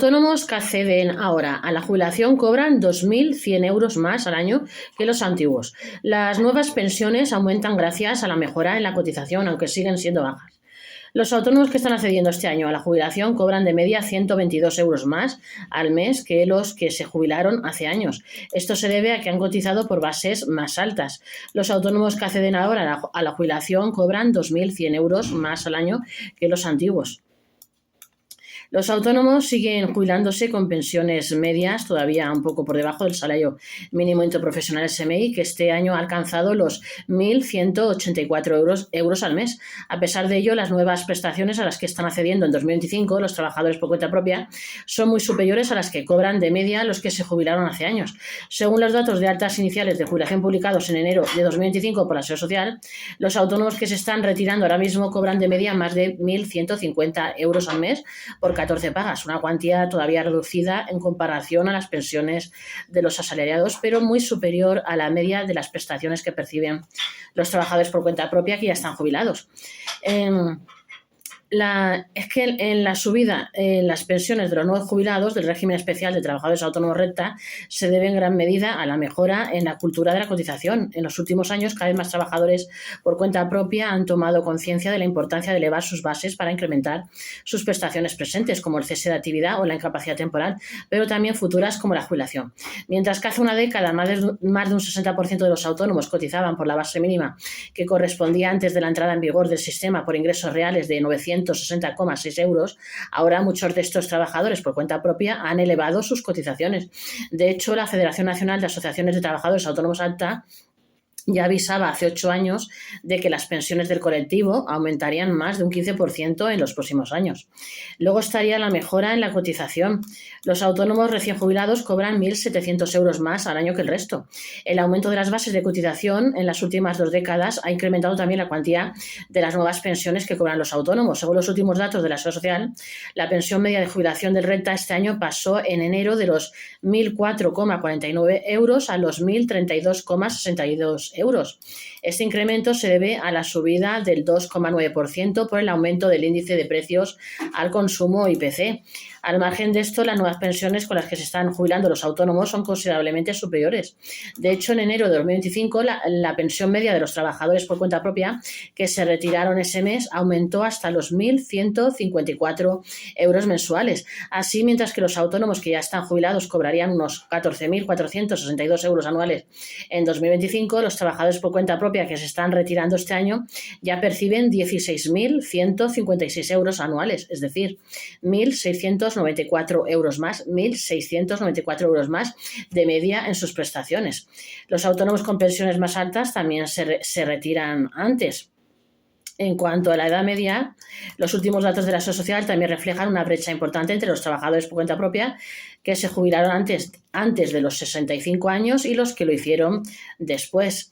autónomos que acceden ahora a la jubilación cobran 2.100 euros más al año que los antiguos. Las nuevas pensiones aumentan gracias a la mejora en la cotización, aunque siguen siendo bajas. Los autónomos que están accediendo este año a la jubilación cobran de media 122 euros más al mes que los que se jubilaron hace años. Esto se debe a que han cotizado por bases más altas. Los autónomos que acceden ahora a la jubilación cobran 2.100 euros más al año que los antiguos. Los autónomos siguen jubilándose con pensiones medias, todavía un poco por debajo del salario mínimo interprofesional SMI, que este año ha alcanzado los 1.184 euros al mes. A pesar de ello, las nuevas prestaciones a las que están accediendo en 2025 los trabajadores por cuenta propia son muy superiores a las que cobran de media los que se jubilaron hace años. Según los datos de altas iniciales de jubilación publicados en enero de 2025 por la Seguridad Social, los autónomos que se están retirando ahora mismo cobran de media más de 1.150 euros al mes por 14 pagas, una cuantía todavía reducida en comparación a las pensiones de los asalariados, pero muy superior a la media de las prestaciones que perciben los trabajadores por cuenta propia que ya están jubilados. Es que en la subida en las pensiones de los nuevos jubilados del régimen especial de trabajadores autónomos renta se debe en gran medida a la mejora en la cultura de la cotización. En los últimos años, cada vez más trabajadores por cuenta propia han tomado conciencia de la importancia de elevar sus bases para incrementar sus prestaciones presentes, como el cese de actividad o la incapacidad temporal, pero también futuras como la jubilación. Mientras que hace una década más de un 60% de los autónomos cotizaban por la base mínima que correspondía antes de la entrada en vigor del sistema por ingresos reales de 960,6 euros, ahora muchos de estos trabajadores por cuenta propia han elevado sus cotizaciones. De hecho, la Federación Nacional de Asociaciones de Trabajadores Autónomos ATA ya avisaba hace 8 años de que las pensiones del colectivo aumentarían más de un 15% en los próximos años. Luego estaría la mejora en la cotización. Los autónomos recién jubilados cobran 1.700 euros más al año que el resto. El aumento de las bases de cotización en las últimas 2 décadas ha incrementado también la cuantía de las nuevas pensiones que cobran los autónomos. Según los últimos datos de la Seguridad Social, la pensión media de jubilación del renta este año pasó en enero de los 1.004,49 euros a los 1.032,62 euros. Este incremento se debe a la subida del 2,9% por el aumento del índice de precios al consumo IPC. Al margen de esto, las nuevas pensiones con las que se están jubilando los autónomos son considerablemente superiores. De hecho, en enero de 2025, la pensión media de los trabajadores por cuenta propia que se retiraron ese mes aumentó hasta los 1.154 euros mensuales. Así, mientras que los autónomos que ya están jubilados cobrarían unos 14.462 euros anuales en 2025, los trabajadores por cuenta propia que se están retirando este año ya perciben 16.156 euros anuales, es decir, 1.694 euros más, 1.694 euros más de media en sus prestaciones. Los autónomos con pensiones más altas también se retiran antes. En cuanto a la edad media, los últimos datos de la Seguridad Social también reflejan una brecha importante entre los trabajadores por cuenta propia que se jubilaron antes de los 65 años y los que lo hicieron después.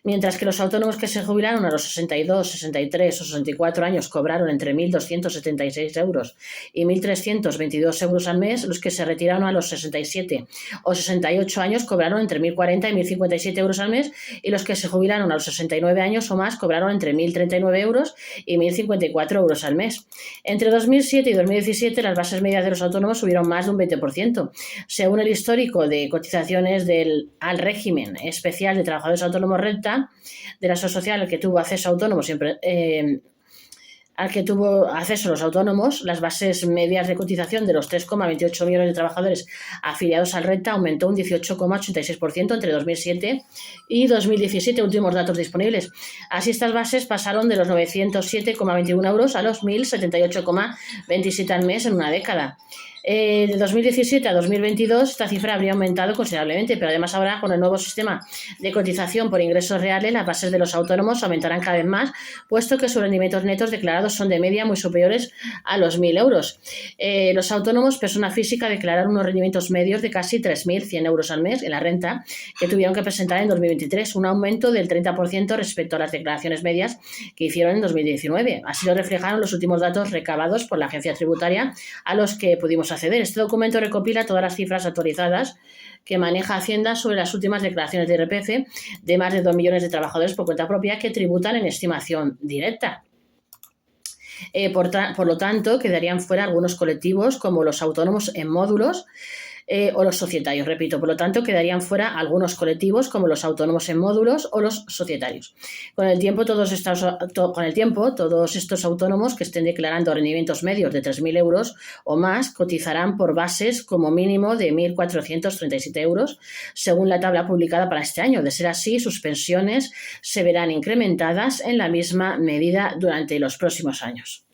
Mientras que los autónomos que se jubilaron a los 62, 63 o 64 años cobraron entre 1.276 euros y 1.322 euros al mes, los que se retiraron a los 67 o 68 años cobraron entre 1.040 y 1.057 euros al mes, y los que se jubilaron a los 69 años o más cobraron entre 1.039 euros y 1.054 euros al mes. Entre 2007 y 2017 las bases medias de los autónomos subieron más de un 20%. Según el histórico de cotizaciones al régimen especial de trabajadores autónomos renta de la Seguridad Social al que tuvo acceso los autónomos, las bases medias de cotización de los 3,28 millones de trabajadores afiliados al renta aumentó un 18,86% entre 2007 y 2017, últimos datos disponibles. Así, estas bases pasaron de los 907,21 euros a los 1.078,27 al mes en una década. De 2017 a 2022 esta cifra habría aumentado considerablemente, pero además ahora con el nuevo sistema de cotización por ingresos reales las bases de los autónomos aumentarán cada vez más, puesto que sus rendimientos netos declarados son de media muy superiores a los 1.000 euros. Los autónomos, persona física, declararon unos rendimientos medios de casi 3.100 euros al mes en la renta que tuvieron que presentar en 2023, un aumento del 30% respecto a las declaraciones medias que hicieron en 2019. Así lo reflejaron los últimos datos recabados por la agencia tributaria a los que pudimos acceder. Este documento recopila todas las cifras actualizadas que maneja Hacienda sobre las últimas declaraciones de IRPF de más de 2 millones de trabajadores por cuenta propia que tributan en estimación directa. Por lo tanto, quedarían fuera algunos colectivos como los autónomos en módulos o los societarios. Repito, por lo tanto, quedarían fuera algunos colectivos como los autónomos en módulos o los societarios. Con el tiempo, todos estos autónomos que estén declarando rendimientos medios de 3.000 euros o más cotizarán por bases como mínimo de 1.437 euros, según la tabla publicada para este año. De ser así, sus pensiones se verán incrementadas en la misma medida durante los próximos años.